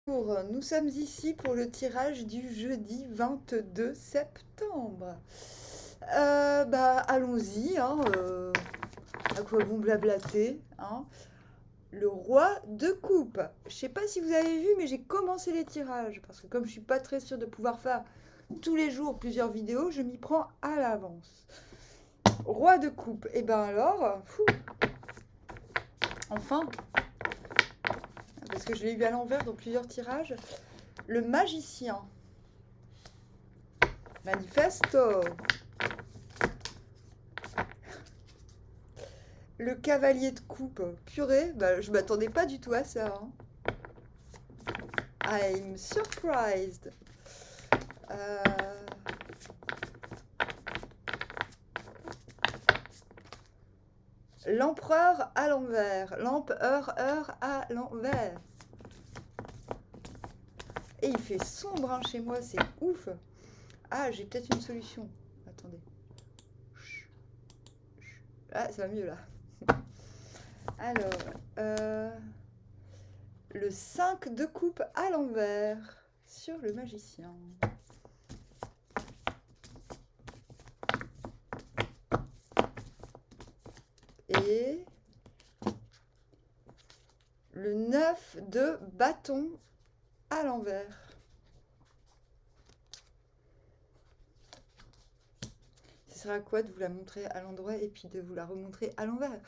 Nous sommes ici pour le tirage du jeudi 22 septembre. Allons-y, hein, à quoi bon blablater, hein. Le roi de coupe. Je sais pas si vous avez vu, mais j'ai commencé les tirages, parce que comme je suis pas très sûre de pouvoir faire tous les jours plusieurs vidéos, je m'y prends à l'avance. Roi de coupe, et ben alors, enfin, parce que je l'ai eu à l'envers dans plusieurs tirages, le magicien. Manifesto. Le cavalier de coupe. Purée, bah, je m'attendais pas du tout à ça, hein. I'm surprised. Euh, L'empereur à l'envers. L'empereur à l'envers. Et il fait sombre, hein, chez moi, c'est ouf. Ah, j'ai peut-être une solution. Attendez. Ah, ça va mieux là. Alors, euh, le 5 de coupe à l'envers sur le magicien. Et le 9 de bâton à l'envers. Ce sera quoi de vous la montrer à l'endroit et puis de vous la remontrer à l'envers?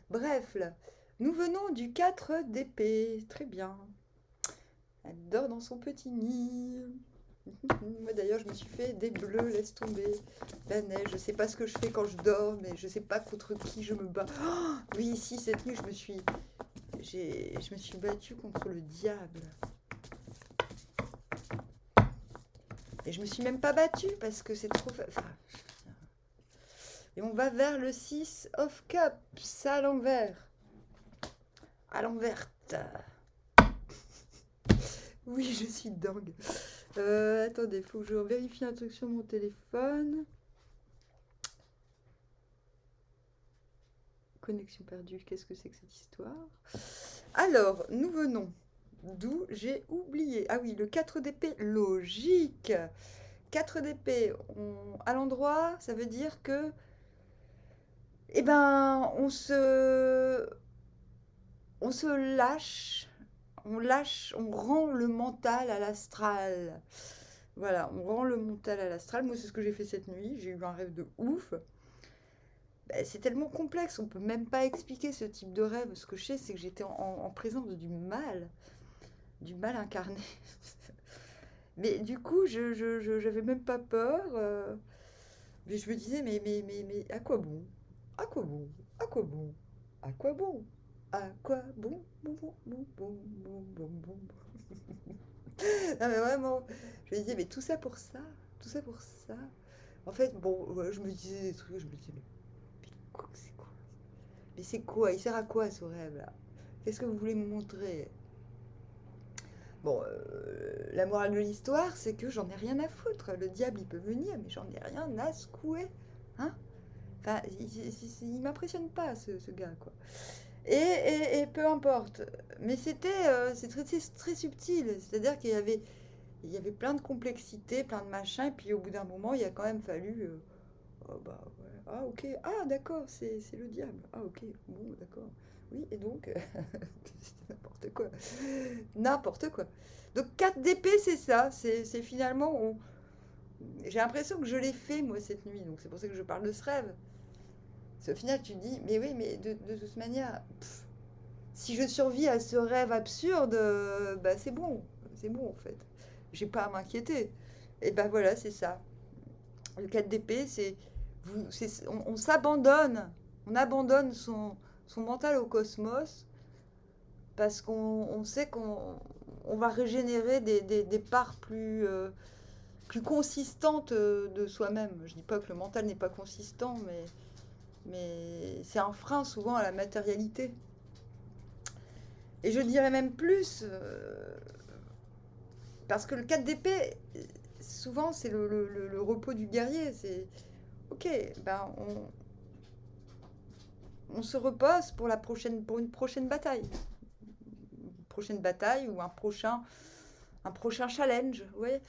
Bref, là, nous venons du 4 d'épée. Très bien. Elle dort dans son petit nid. Moi d'ailleurs, je me suis fait des bleus, laisse tomber. La neige, je sais pas ce que je fais quand je dors, mais je sais pas contre qui je me bats. Oh oui, ici, cette nuit, je me suis battue contre le diable. Et je me suis même pas battue parce que c'est trop... Enfin, et on va vers le 6 of Cups à l'envers. À l'envers. Oui, je suis dingue. Attendez, faut que je vérifie un truc sur mon téléphone. Connexion perdue, qu'est-ce que c'est que cette histoire? Alors, nous venons d'où j'ai oublié. Ah oui, le 4 d'épée, logique. 4 d'épée, à l'endroit, ça veut dire que... Eh ben, on se lâche, on rend le mental à l'astral. Voilà, on rend le mental à l'astral. Moi, c'est ce que j'ai fait cette nuit. J'ai eu un rêve de ouf. Ben, c'est tellement complexe, on peut même pas expliquer ce type de rêve. Ce que je sais, c'est que j'étais en présence du mal incarné. Mais du coup, j'avais même pas peur. Mais je me disais, mais à quoi bon? À quoi bon? À quoi bon? À quoi bon? À quoi bon? Bon, bon, bon, bon, bon, bon, bon. Non mais vraiment, je me disais, mais tout ça pour ça? Tout ça pour ça? En fait, bon, ouais, je me disais des trucs, je me disais, mais quoi, c'est quoi? Mais c'est quoi? Il sert à quoi ce rêve là? Qu'est-ce que vous voulez me montrer? Bon, la morale de l'histoire, c'est que j'en ai rien à foutre. Le diable, il peut venir, mais j'en ai rien à secouer. Hein? Enfin, il m'impressionne pas, ce gars, quoi. Et peu importe. Mais c'est très subtil. C'est-à-dire il y avait plein de complexité, plein de machins. Et puis au bout d'un moment, il a quand même fallu. Oh, bah, ouais. Ah, ok. Ah, d'accord, c'est le diable. Ah, ok. Bon, d'accord. Oui, et donc. C'est n'importe quoi. N'importe quoi. Donc 4 d'épée, c'est ça. C'est finalement. J'ai l'impression que je l'ai fait, moi, cette nuit. Donc c'est pour ça que je parle de ce rêve. Parce qu'au final, tu te dis, mais oui, mais de toute manière, si je survis à ce rêve absurde, bah c'est bon en fait. J'ai pas à m'inquiéter. Et ben voilà, c'est ça. Le 4 d'épée, on s'abandonne, on abandonne son mental au cosmos parce qu'on sait qu'on va régénérer des parts plus consistantes de soi-même. Je dis pas que le mental n'est pas consistant, mais c'est un frein souvent à la matérialité. Et je dirais même plus, parce que le 4 d'épée, souvent c'est le repos du guerrier. C'est ok, ben on se repose pour une prochaine bataille, prochaine bataille ou un prochain challenge, vous voyez.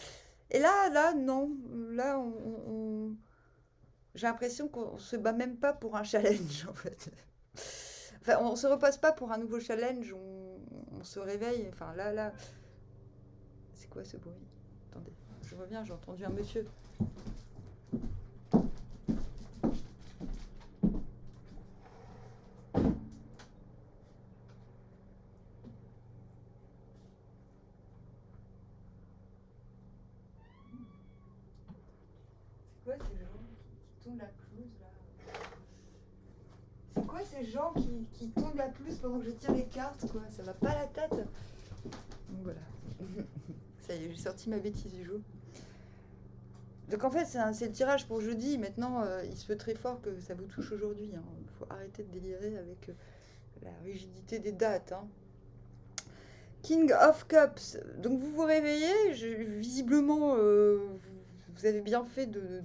Et là, non. Là, j'ai l'impression qu'on se bat même pas pour un challenge, en fait. Enfin, on se repose pas pour un nouveau challenge, on se réveille. Enfin, là. C'est quoi ce bruit? Attendez, je reviens, j'ai entendu un monsieur. C'est quoi ces gens qui tournent la pelouse là? C'est quoi ces gens qui tournent la pelouse pendant que je tire les cartes, quoi? Ça va pas la tête. Donc voilà. Ça y est, j'ai sorti ma bêtise du jour. Donc en fait, c'est le tirage pour jeudi. Maintenant, il se peut très fort que ça vous touche aujourd'hui. Il faut arrêter de délirer avec la rigidité des dates. King of Cups. Donc vous vous réveillez. Visiblement, vous avez bien fait de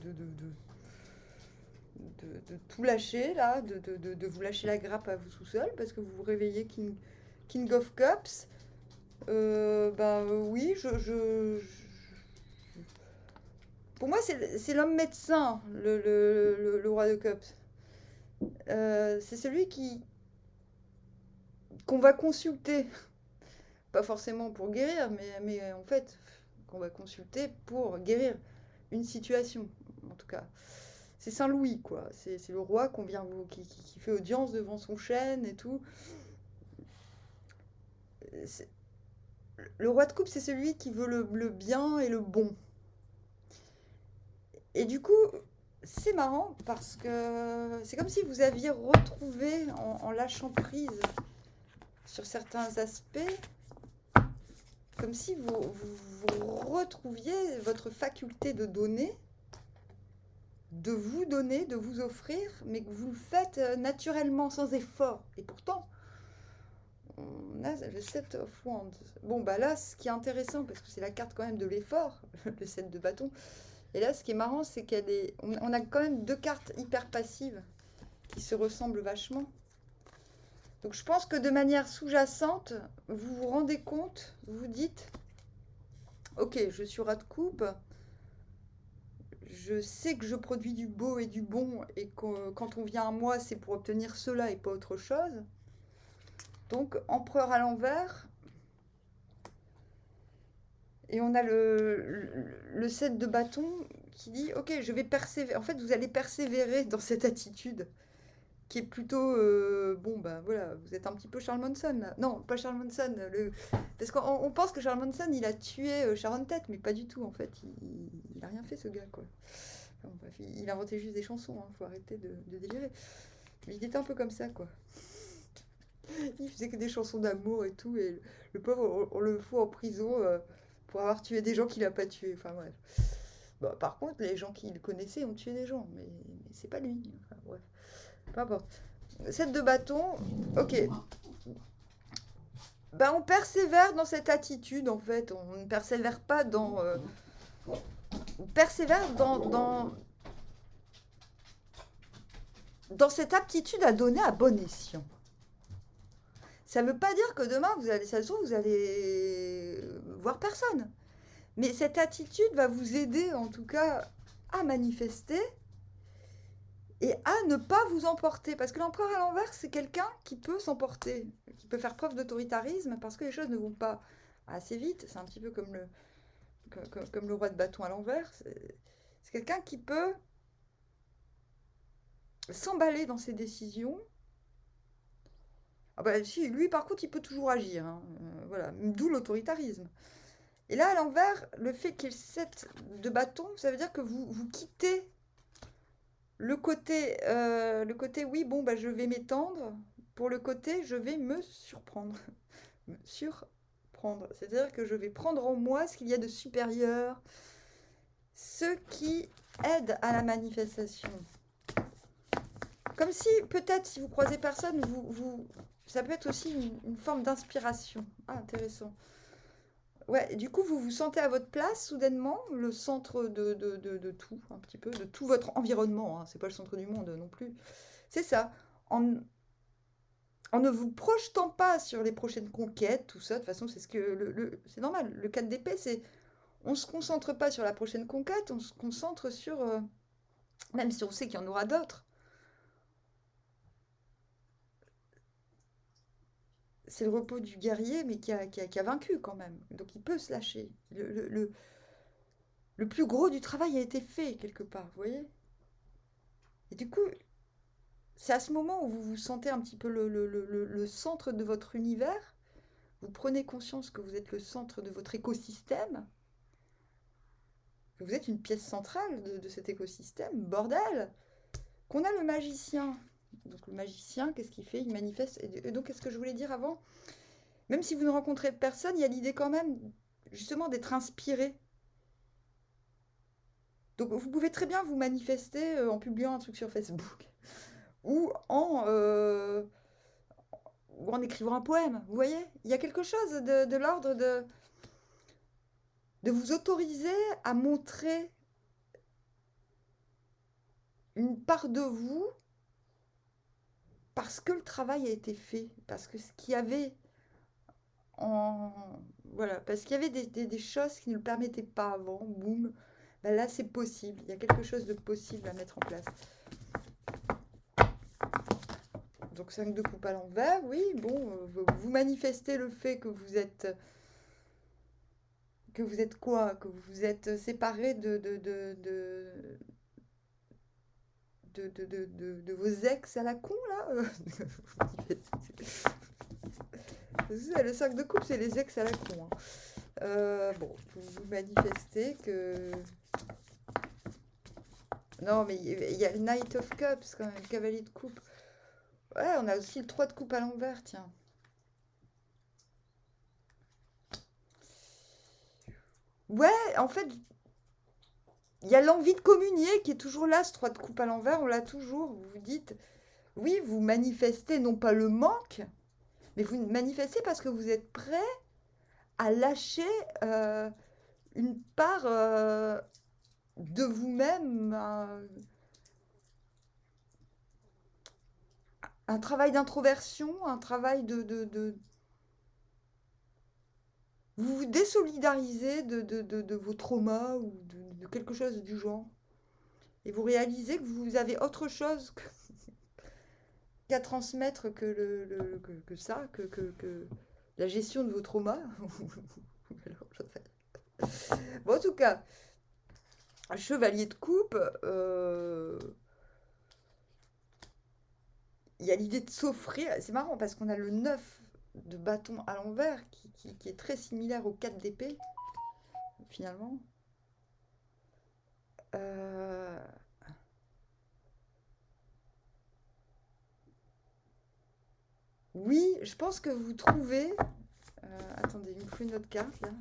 tout lâcher, là, de vous lâcher la grappe à vous tout seul, parce que vous vous réveillez King of Cups. Oui, pour moi, c'est l'homme médecin, le roi de Cups. C'est celui qu'on va consulter. Pas forcément pour guérir, mais en fait, qu'on va consulter pour guérir une situation, en tout cas. C'est Saint-Louis, quoi. C'est le roi qui fait audience devant son chêne et tout. Le roi de coupe, c'est celui qui veut le bien et le bon. Et du coup, c'est marrant parce que c'est comme si vous aviez retrouvé, en lâchant prise sur certains aspects, comme si vous retrouviez votre faculté de donner, de vous donner, de vous offrir, mais que vous le faites naturellement, sans effort. Et pourtant, on a le 7 of Wands. Bon, bah là, ce qui est intéressant, parce que c'est la carte quand même de l'effort, le 7 de bâton. Et là, ce qui est marrant, c'est on a quand même deux cartes hyper passives qui se ressemblent vachement. Donc je pense que de manière sous-jacente, vous vous rendez compte, vous vous dites, ok, je suis rat de coupe, je sais que je produis du beau et du bon, et que quand on vient à moi, c'est pour obtenir cela et pas autre chose. Donc, empereur à l'envers. Et on a le 7 de bâton qui dit, ok, je vais persévérer. En fait, vous allez persévérer dans cette attitude qui est plutôt, voilà, vous êtes un petit peu Charles Manson, là. Non, pas Charles Manson, parce qu'on pense que Charles Manson, il a tué Sharon Tate, mais pas du tout, en fait. Il a rien fait, ce gars, quoi. Enfin, bref, il inventait juste des chansons, faut arrêter de délirer. Mais il était un peu comme ça, quoi. Il faisait que des chansons d'amour et tout, et le pauvre, on le fout en prison pour avoir tué des gens qu'il n'a pas tués. Enfin bref. Bon, par contre, les gens qu'il connaissait ont tué des gens, mais c'est pas lui. Enfin bref. Peu importe. 7 de bâton, ok. Bah, on persévère dans cette attitude, en fait. On ne persévère pas dans... on persévère dans cette aptitude à donner à bon escient. Ça ne veut pas dire que demain, vous allez voir personne. Mais cette attitude va vous aider, en tout cas, à manifester et à ne pas vous emporter. Parce que l'empereur à l'envers, c'est quelqu'un qui peut s'emporter, qui peut faire preuve d'autoritarisme parce que les choses ne vont pas assez vite. C'est un petit peu comme le roi de bâton à l'envers. C'est quelqu'un qui peut s'emballer dans ses décisions. Ah bah, si, lui, par contre, il peut toujours agir. Voilà, d'où l'autoritarisme. Et là, à l'envers, le fait qu'il y ait 7 de bâton, ça veut dire que vous quittez le côté, oui, bon, bah, je vais m'étendre, pour le côté, je vais me surprendre. Me surprendre. C'est-à-dire que je vais prendre en moi ce qu'il y a de supérieur, ce qui aide à la manifestation. Comme si, peut-être, si vous croisez personne, ça peut être aussi une forme d'inspiration. Ah, intéressant. Ouais, du coup, vous vous sentez à votre place, soudainement, le centre de tout, un petit peu, de tout votre environnement. C'est pas le centre du monde non plus. C'est ça. en ne vous projetant pas sur les prochaines conquêtes, tout ça, de toute façon, c'est ce que c'est normal. Le 4 d'épée, c'est on se concentre pas sur la prochaine conquête, on se concentre sur même si on sait qu'il y en aura d'autres. C'est le repos du guerrier, mais qui a vaincu quand même. Donc il peut se lâcher. Le plus gros du travail a été fait, quelque part, vous voyez. Et du coup, c'est à ce moment où vous vous sentez un petit peu le centre de votre univers. Vous prenez conscience que vous êtes le centre de votre écosystème, que vous êtes une pièce centrale de cet écosystème. Bordel! Qu'on a le magicien. Donc le magicien, qu'est-ce qu'il fait? Il manifeste. Et donc, qu'est-ce que je voulais dire avant? Même si vous ne rencontrez personne, il y a l'idée quand même, justement, d'être inspiré. Donc vous pouvez très bien vous manifester en publiant un truc sur Facebook ou ou en écrivant un poème. Vous voyez, il y a quelque chose de l'ordre de vous autoriser à montrer une part de vous parce que le travail a été fait, parce que ce qu'il y avait en... Voilà, parce qu'il y avait des choses qui ne le permettaient pas avant, boum, ben là c'est possible, il y a quelque chose de possible à mettre en place. Donc 5 de coupe à l'envers, oui, bon, vous manifestez le fait que vous êtes quoi? Que vous êtes séparé de vos ex à la con, là. Le 5 de coupe, c'est les ex à la con. Hein. Bon, vous manifestez que... Non, mais il y a le Knight of Cups, quand même, le cavalier de coupe. Ouais, on a aussi le 3 de coupe à l'envers, tiens. Ouais, en fait, il y a l'envie de communier qui est toujours là, ce 3 de coupe à l'envers, on l'a toujours. Vous vous dites, oui, vous manifestez non pas le manque, mais vous manifestez parce que vous êtes prêt à lâcher une part de vous-même, un travail d'introversion, un travail vous vous désolidarisez de vos traumas ou de quelque chose du genre. Et vous réalisez que vous avez autre chose qu'à transmettre que ça, que la gestion de vos traumas. Bon, en tout cas, chevalier de coupe, il y a l'idée de s'offrir. C'est marrant parce qu'on a le 9 de bâton à l'envers qui est très similaire au 4 d'épée, finalement. Euh, Oui, je pense que vous trouvez. Attendez, il me faut une autre carte là.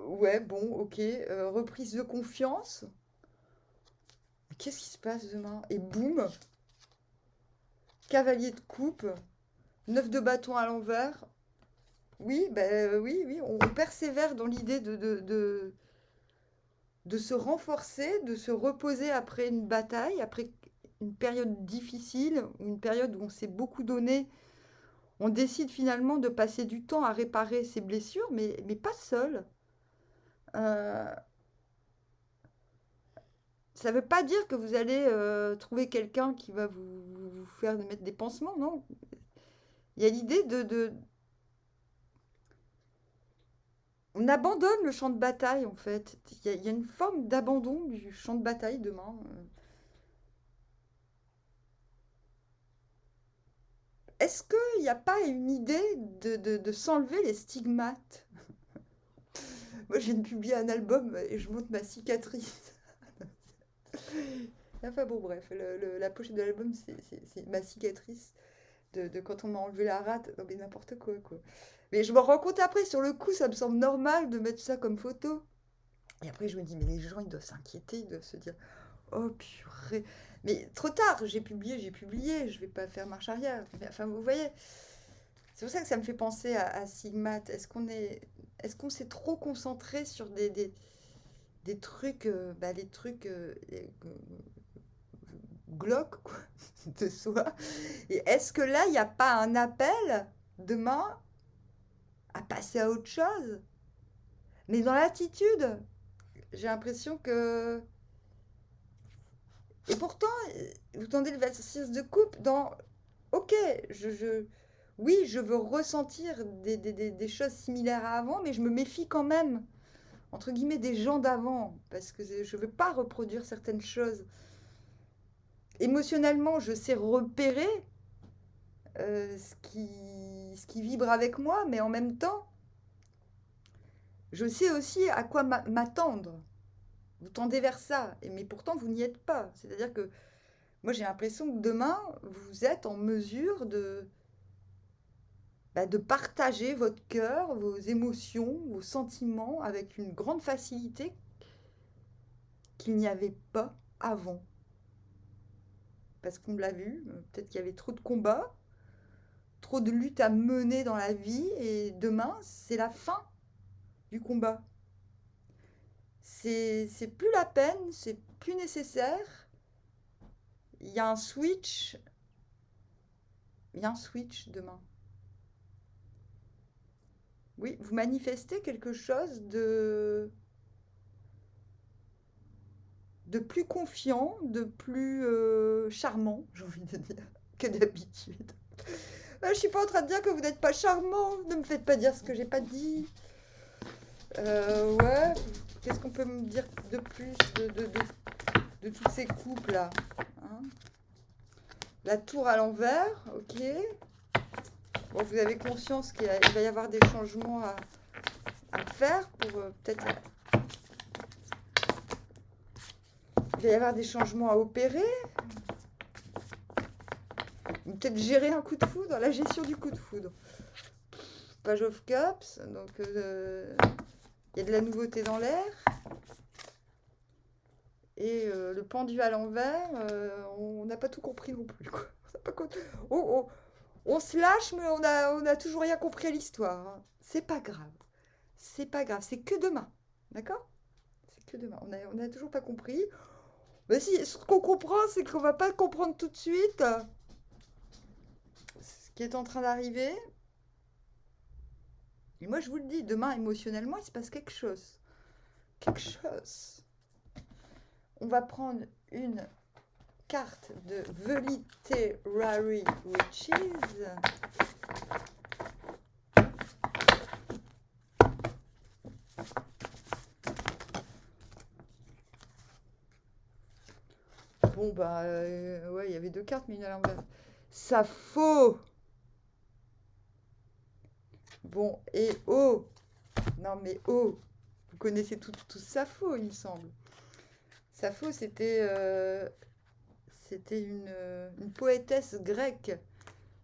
Ouais, bon, ok. Reprise de confiance. Mais qu'est-ce qui se passe demain? Et boum, cavalier de coupe, 9 de bâton à l'envers. Oui, ben oui, on persévère dans l'idée de se renforcer, de se reposer après une bataille, après une période difficile, une période où on s'est beaucoup donné. On décide finalement de passer du temps à réparer ses blessures, mais pas seul. Euh, Ça ne veut pas dire que vous allez trouver quelqu'un qui va vous faire mettre des pansements, non. Il y a l'idée On abandonne le champ de bataille, en fait. Il y a une forme d'abandon du champ de bataille demain. Est-ce qu'il n'y a pas une idée de s'enlever les stigmates? Moi, je viens de publier un album et je montre ma cicatrice. Enfin bon, bref, la pochette de l'album, c'est ma cicatrice de quand on m'a enlevé la rate. Non mais n'importe quoi, quoi. Mais je me rends compte après, sur le coup, ça me semble normal de mettre ça comme photo. Et après, je me dis, mais les gens, ils doivent s'inquiéter, ils doivent se dire, oh purée. Mais trop tard, j'ai publié, je vais pas faire marche arrière. Mais, enfin, vous voyez, c'est pour ça que ça me fait penser à Sigmat. Est-ce qu'on s'est trop concentré sur des trucs, les trucs glauque, quoi, de soi. Et est-ce que là, il n'y a pas un appel demain à passer à autre chose? Mais dans l'attitude, j'ai l'impression que... Et pourtant, vous tendez le exercice de coupe dans... Ok, oui, je veux ressentir des choses similaires à avant, mais je me méfie quand même, entre guillemets, des gens d'avant, parce que je ne veux pas reproduire certaines choses. Émotionnellement, je sais repérer ce qui vibre avec moi, mais en même temps, je sais aussi à quoi m'attendre. Vous tendez vers ça, mais pourtant, vous n'y êtes pas. C'est-à-dire que moi, j'ai l'impression que demain, vous êtes en mesure de partager votre cœur, vos émotions, vos sentiments avec une grande facilité qu'il n'y avait pas avant. Parce qu'on l'a vu, peut-être qu'il y avait trop de combats, trop de luttes à mener dans la vie, et demain, c'est la fin du combat. C'est plus la peine, c'est plus nécessaire. Il y a un switch. Il y a un switch demain. Oui, vous manifestez quelque chose de plus confiant, de plus charmant, j'ai envie de dire, que d'habitude. Je ne suis pas en train de dire que vous n'êtes pas charmant. Ne me faites pas dire ce que j'ai pas dit. Ouais, qu'est-ce qu'on peut me dire de plus de tous ces couples-là, hein? La tour à l'envers, ok. Bon, vous avez conscience qu'il va y avoir des changements à faire pour peut-être... Il va y avoir des changements à opérer. Peut-être gérer un coup de foudre, la gestion du coup de foudre. Page of Cups, donc il y a de la nouveauté dans l'air. Et le pendu à l'envers, on n'a pas tout compris non plus, quoi. On se lâche, mais on a toujours rien compris à l'histoire, hein. C'est pas grave. C'est pas grave, c'est que demain. D'accord? C'est que demain. On a toujours pas compris. Mais si, ce qu'on comprend, c'est qu'on va pas comprendre tout de suite ce qui est en train d'arriver. Et moi, je vous le dis, demain, émotionnellement, il se passe quelque chose. Quelque chose. On va prendre une carte de The Literary Witches. Bon, bah, ouais, il y avait deux cartes, mais une à l'envers. Sappho. Bon, et oh. Non, mais oh. Vous connaissez tout Sappho, il me semble. Sappho, c'était une poétesse grecque.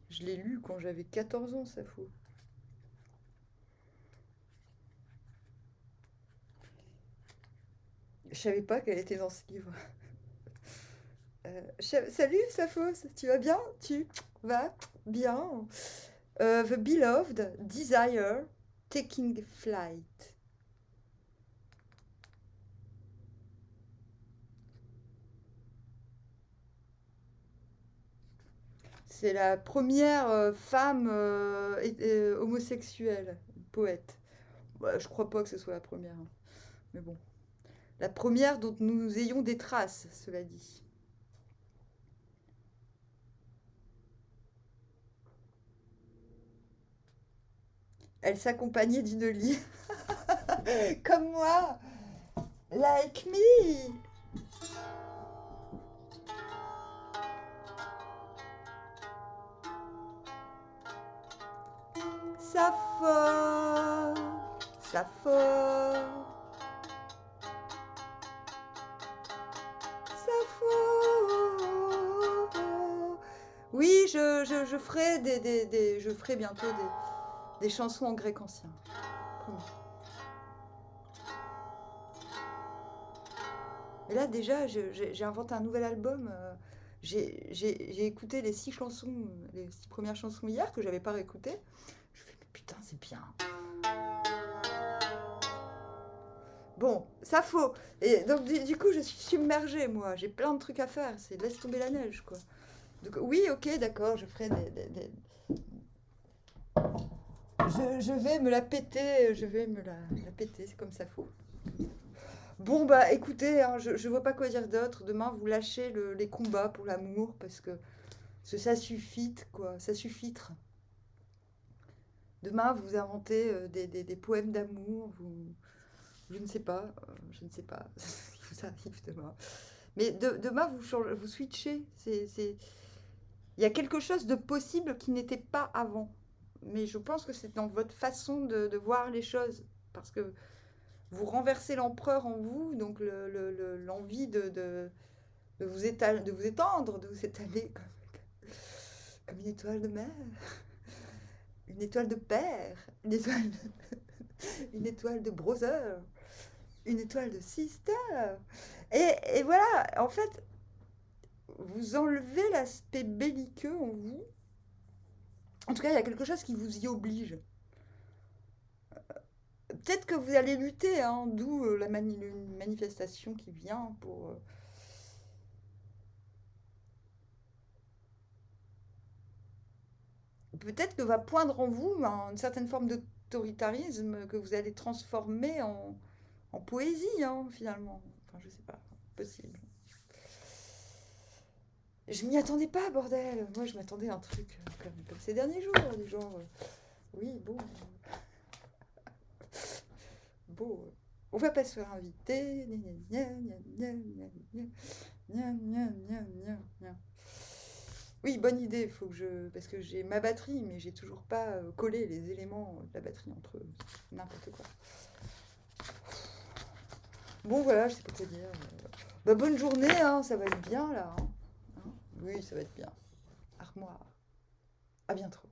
Je l'ai lu quand j'avais 14 ans, Sappho. Je savais pas qu'elle était dans ce livre. Salut Sappho, tu vas bien? Tu vas bien? The Beloved Desire Taking Flight. C'est la première femme homosexuelle, poète. Bah, je crois pas que ce soit la première, hein. Mais bon. La première dont nous ayons des traces, cela dit. Elle s'accompagnait d'une lyre. Comme moi. Like me. Sappho. Sappho. Oui, je ferai je ferai bientôt des chansons en grec ancien. Promis. Mais là, déjà, j'ai inventé un nouvel album. J'ai écouté les 6 chansons, les 6 premières chansons hier que j'avais pas réécoutées. Je fais, mais putain, c'est bien. Bon, ça faut. Et donc, du coup, je suis submergée, moi. J'ai plein de trucs à faire. C'est laisse tomber la neige, quoi. Donc, oui, ok, d'accord, je ferai je vais me la péter, je vais me la péter, c'est comme ça faut. Bon, bah écoutez, hein, je vois pas quoi dire d'autre. Demain, vous lâchez les combats pour l'amour parce que ça suffit, quoi. Ça suffit. Demain, vous inventez des poèmes d'amour, je ne sais pas, je ne sais pas ce qui vous arrive demain. Mais demain, vous switchez. Il y a quelque chose de possible qui n'était pas avant. Mais je pense que c'est dans votre façon de voir les choses. Parce que vous renversez l'empereur en vous, donc l'envie de vous étendre, de vous étaler comme une étoile de mer, une étoile de père, une étoile de brother, une étoile de sister. Et voilà, en fait, vous enlevez l'aspect belliqueux en vous. En tout cas, il y a quelque chose qui vous y oblige. Peut-être que vous allez lutter, hein, d'où une manifestation qui vient pour... peut-être que va poindre en vous une certaine forme d'autoritarisme que vous allez transformer en poésie, hein, finalement. Enfin, je sais pas, possible. Je m'y attendais pas, bordel. Moi, je m'attendais à un truc comme ces derniers jours, du genre... oui, bon... bon... on va pas se faire inviter. Gna, gna, gna, gna, gna, gna, gna, gna, gna, gna. Oui, bonne idée, faut que parce que j'ai ma batterie, mais j'ai toujours pas collé les éléments de la batterie entre eux. N'importe quoi. Bon, voilà, je sais pas quoi dire. Bah, bonne journée, hein, ça va être bien, là. Hein. Oui, ça va être bien. Armoire. À bientôt.